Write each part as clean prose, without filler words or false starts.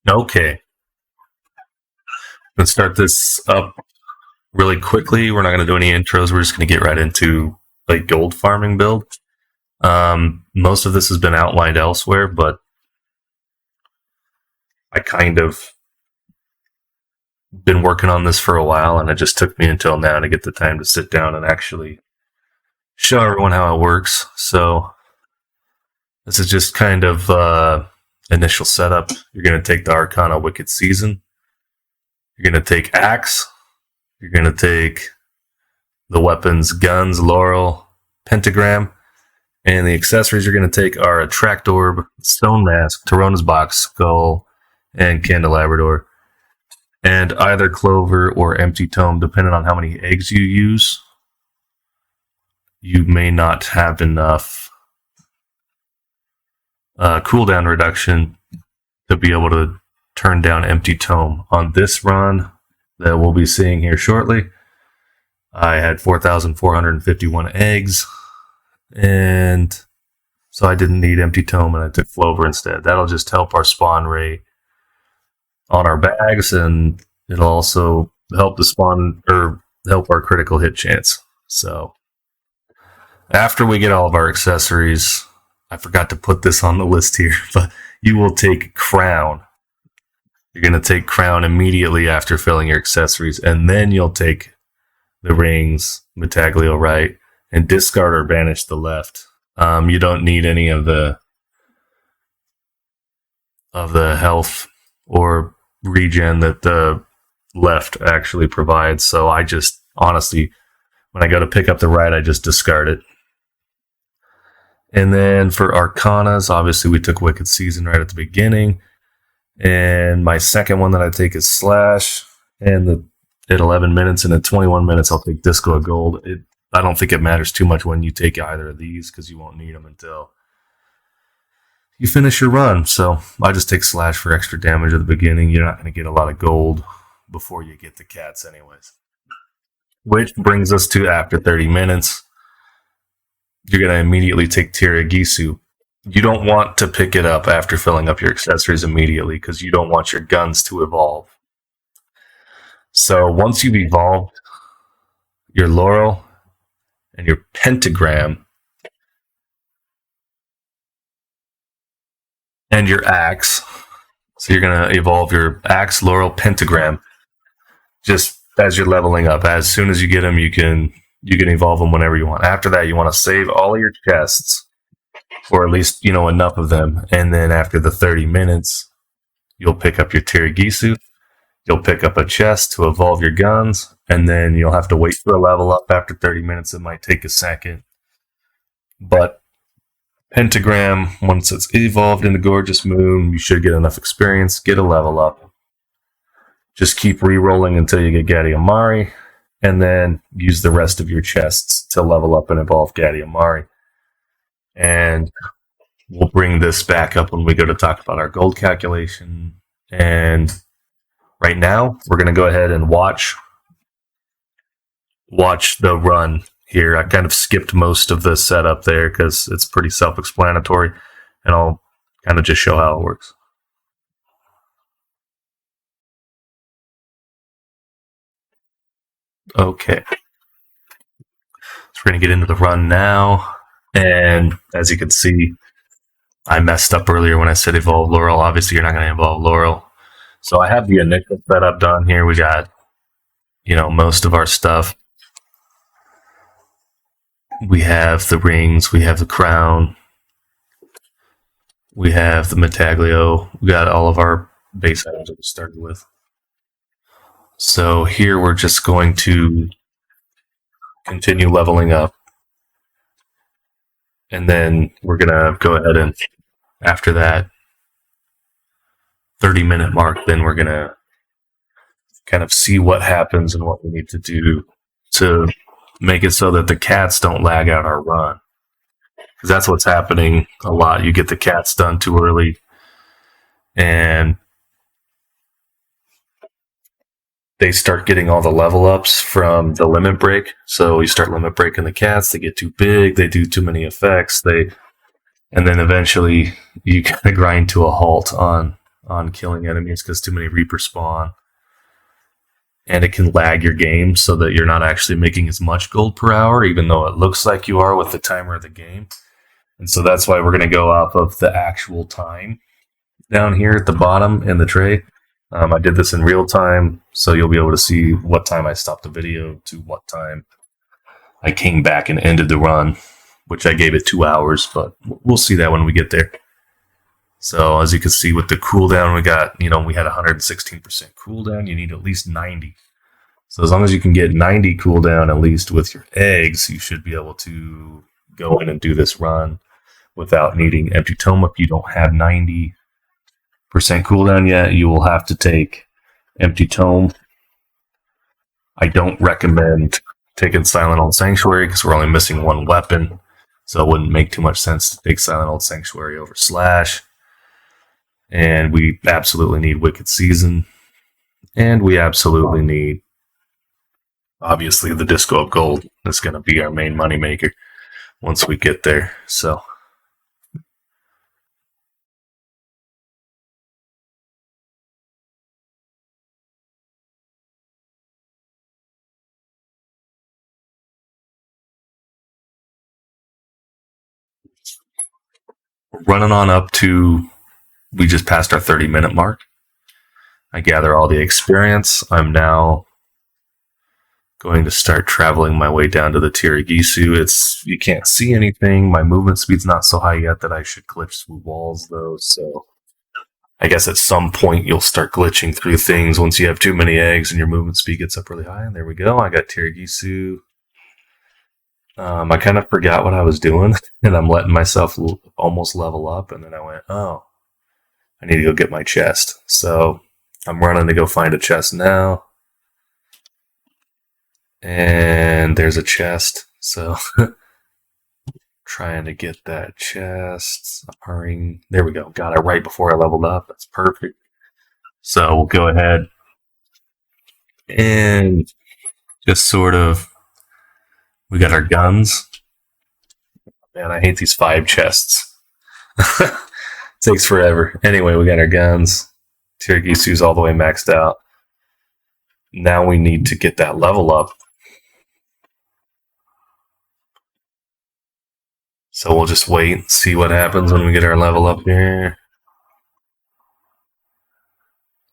Okay, let's start this up really quickly. We're not going to do any intros. We're just going to get right into like gold farming build. Most of this has been outlined elsewhere, but I kind of been working on this for a while, and it just took me until now to get the time to sit down and actually show everyone how it works. So this is just kind of initial setup. You're going to take the Arcana Wicked Season. You're going to take Axe. You're going to take the weapons, guns, laurel, pentagram, and the accessories you're going to take are a tract orb, stone mask, Tarona's box, skull, and candelabrador. And either clover or empty tome, depending on how many eggs you use, you may not have enough cooldown reduction to be able to turn down empty tome. On this run that we'll be seeing here shortly, I had 4,451 eggs, and so I didn't need empty tome, and I took clover instead. That'll just help our spawn rate on our bags, and it'll also help the spawn or help our critical hit chance. So after we get all of our accessories, I forgot to put this on the list here, but you will take crown. You're going to take crown immediately after filling your accessories, and then you'll take the rings, Metaglio right, and discard or banish the left. You don't need any of the health or regen that the left actually provides. So I just, honestly, when I go to pick up the right, I just discard it. And then for Arcanas, obviously we took Wicked Season right at the beginning. And my second one that I take is Slash. And at 11 minutes and at 21 minutes, I'll take Disco of Gold. I don't think it matters too much when you take either of these because you won't need them until you finish your run. So I just take Slash for extra damage at the beginning. You're not going to get a lot of gold before you get the cats anyways. Which brings us to after 30 minutes. You're going to immediately take Tiragisu. You don't want to pick it up after filling up your accessories immediately because you don't want your guns to evolve. So once you've evolved your laurel and your pentagram and your axe, so you're going to evolve your axe, laurel, pentagram just as you're leveling up. As soon as you get them, you can evolve them whenever you want. After that, you want to save all of your chests, or at least, enough of them. And then after the 30 minutes, you'll pick up your Tiragisu. You'll pick up a chest to evolve your guns, and then you'll have to wait for a level up after 30 minutes. It might take a second. But pentagram, once it's evolved into Gorgeous Moon, you should get enough experience, get a level up. Just keep re-rolling until you get Gadiamari, and then use the rest of your chests to level up and evolve Gadiamari. And we'll bring this back up when we go to talk about our gold calculation. And right now, we're going to go ahead and watch the run here. I kind of skipped most of the setup there because it's pretty self-explanatory, and I'll kind of just show how it works. Okay. So we're going to get into the run now. And as you can see, I messed up earlier when I said evolve laurel. Obviously, you're not going to evolve laurel. So I have the initial setup done here. We got, most of our stuff. We have the rings. We have the crown. We have the Metaglio. We got all of our base items that we started with. So here we're just going to continue leveling up. And then we're going to go ahead and, after that 30-minute mark, then we're going to kind of see what happens and what we need to do to make it so that the cats don't lag out our run. Because that's what's happening a lot. You get the cats done too early, and they start getting all the level ups from the limit break. So you start limit breaking the cats, they get too big, they do too many effects, and then eventually you kind of grind to a halt on on killing enemies because too many Reaper spawn. And it can lag your game so that you're not actually making as much gold per hour, even though it looks like you are with the timer of the game. And so that's why we're going to go off of the actual time down here at the bottom in the tray. I did this in real time, so you'll be able to see what time I stopped the video to what time I came back and ended the run, which I gave it 2 hours, but we'll see that when we get there. So as you can see with the cooldown, we had 116% cooldown. You need at least 90. So as long as you can get 90 cooldown at least with your eggs, you should be able to go in and do this run without needing empty tome. If you don't have 90% cooldown yet, you will have to take empty tome. I don't recommend taking Silent Old Sanctuary because we're only missing one weapon. So it wouldn't make too much sense to take Silent Old Sanctuary over Slash. And we absolutely need Wicked Season. And we absolutely need, obviously, the Disco of Gold. That's going to be our main moneymaker once we get there. So running on up to, we just passed our 30-minute mark. I gather all the experience. I'm now going to start traveling my way down to the Tirigisu. You can't see anything. My movement speed's not so high yet that I should glitch through walls, though. So I guess at some point you'll start glitching through things once you have too many eggs and your movement speed gets up really high. And there we go. I got Tirigisu. I kind of forgot what I was doing, and I'm letting myself almost level up. And then I went, oh, I need to go get my chest. So I'm running to go find a chest now. And there's a chest. So trying to get that chest. I'm hurrying. There we go. Got it right before I leveled up. That's perfect. So we'll go ahead and just sort of, we got our guns. Man, I hate these 5 chests. Takes forever. Anyway, we got our guns. Tirigisu's all the way maxed out. Now we need to get that level up. So we'll just wait and see what happens when we get our level up here.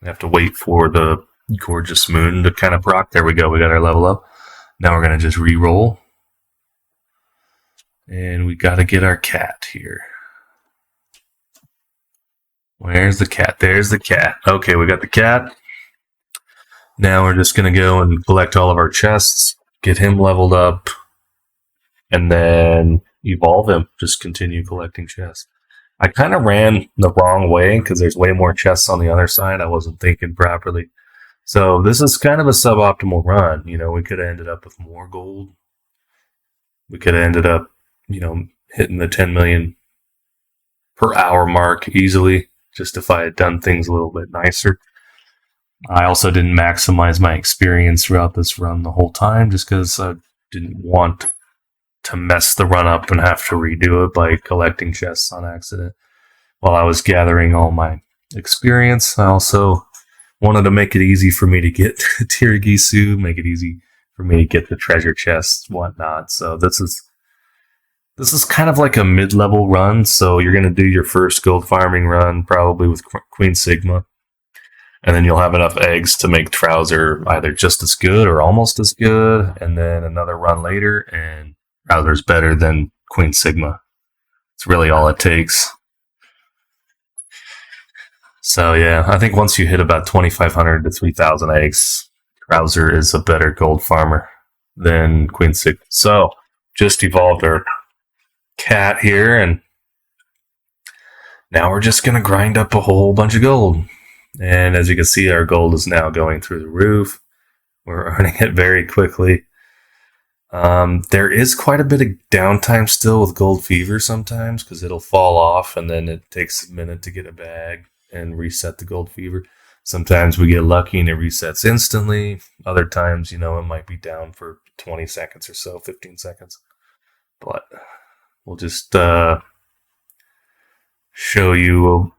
We have to wait for the gorgeous moon to kind of proc. There we go. We got our level up. Now we're going to just re-roll. And we got to get our cat here. Where's the cat? There's the cat. Okay, we got the cat. Now we're just going to go and collect all of our chests, get him leveled up, and then evolve him. Just continue collecting chests. I kind of ran the wrong way because there's way more chests on the other side. I wasn't thinking properly. So this is kind of a suboptimal run. We could have ended up with more gold. We could have ended up, hitting the 10 million per hour mark easily, just if I had done things a little bit nicer. I also didn't maximize my experience throughout this run the whole time, just because I didn't want to mess the run up and have to redo it by collecting chests on accident. While I was gathering all my experience, I also wanted to make it easy for me to get Tirigisu, make it easy for me to get the treasure chests, whatnot. So this is kind of like a mid-level run. So you're going to do your first gold farming run probably with Queen Sigma. And then you'll have enough eggs to make Trouser either just as good or almost as good. And then another run later, and Trouser's better than Queen Sigma. It's really all it takes. So yeah, I think once you hit about 2,500 to 3,000 eggs, Trouser is a better gold farmer than Queen Sigma. So just evolved our cat here, and now we're just going to grind up a whole bunch of gold. And as you can see, our gold is now going through the roof. We're earning it very quickly. There is quite a bit of downtime still with gold fever sometimes because it'll fall off and then it takes a minute to get a bag and reset the gold fever. Sometimes we get lucky and it resets instantly. Other times, it might be down for 20 seconds or so, 15 seconds. But we'll just show you,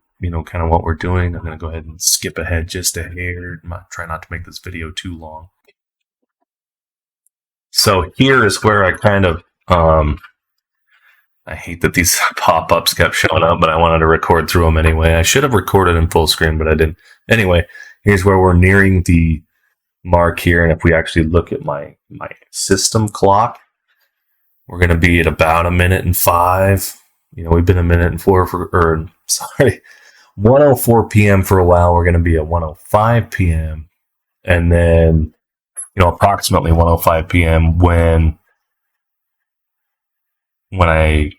kind of what we're doing. I'm going to go ahead and skip ahead just a hair. Try not to make this video too long. So here is where I kind of, I hate that these pop-ups kept showing up, but I wanted to record through them anyway. I should have recorded in full screen, but I didn't. Anyway, here's where we're nearing the mark here. And if we actually look at my system clock, we're going to be at about 1:05. We've been 1:04 1:04 p.m. for a while. We're going to be at 1:05 p.m. And then, approximately 1:05 p.m. when I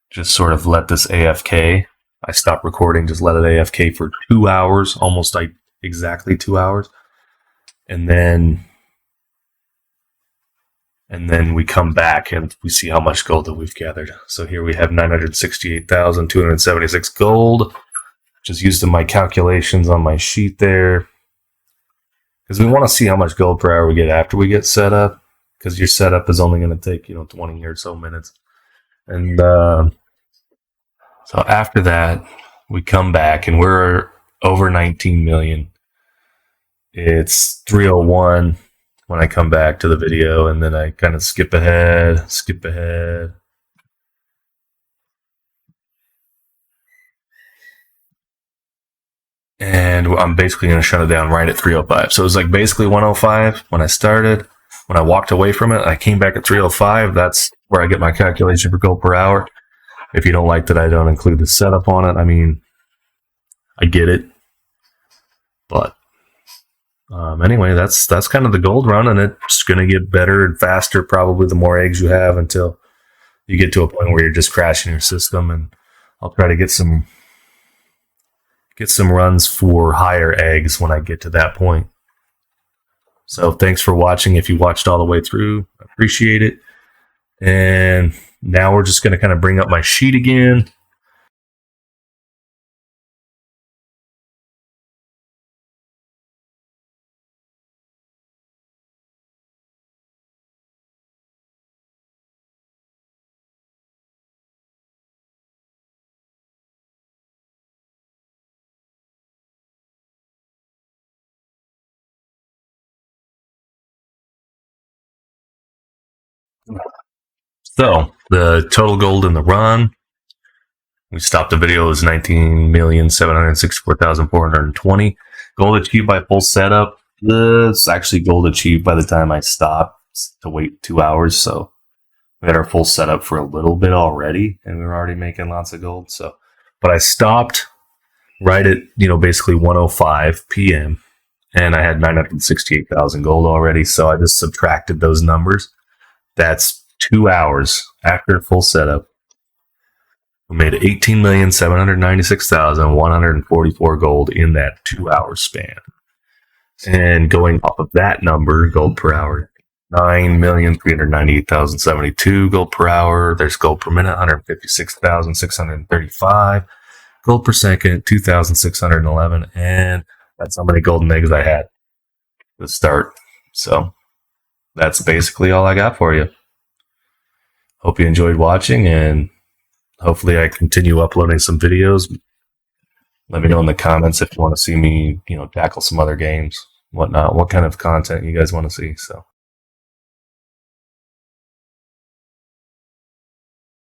just sort of let this AFK. I stopped recording, just let it AFK for 2 hours, almost like exactly 2 hours. And then we come back and we see how much gold that we've gathered. So here we have 968,276 gold, which is used in my calculations on my sheet there. Because we want to see how much gold per hour we get after we get set up. Because your setup is only going to take, 20 or so minutes. And so after that, we come back and we're over 19 million. It's 3:01 when I come back to the video, and then I kind of skip ahead. And I'm basically going to shut it down right at 3:05. So it was like basically 1:05 when I started. When I walked away from it, I came back at 3:05. That's where I get my calculation for gold per hour. If you don't like that I don't include the setup on it, I mean, I get it. But anyway, that's kind of the gold run, and it's going to get better and faster probably the more eggs you have until you get to a point where you're just crashing your system. And I'll try to get some runs for higher eggs when I get to that point. So thanks for watching. If you watched all the way through, I appreciate it. And now we're just going to kind of bring up my sheet again. So the total gold in the run, we stopped the video, is 19,764,420. Gold achieved by full setup. It's actually gold achieved by the time I stopped to wait 2 hours. So we had our full setup for a little bit already, and we were already making lots of gold. So, but I stopped right at, basically 1:05 p.m. and I had 968,000 gold already. So I just subtracted those numbers. That's 2 hours after full setup. We made 18,796,144 gold in that 2 hour span. And going off of that number, gold per hour, 9,398,072 gold per hour. There's gold per minute, 156,635. Gold per second, 2,611. And that's how many golden eggs I had to start. So that's basically all I got for you. Hope you enjoyed watching, and hopefully I continue uploading some videos. Let me know in the comments if you want to see me, tackle some other games, whatnot, what kind of content you guys want to see. So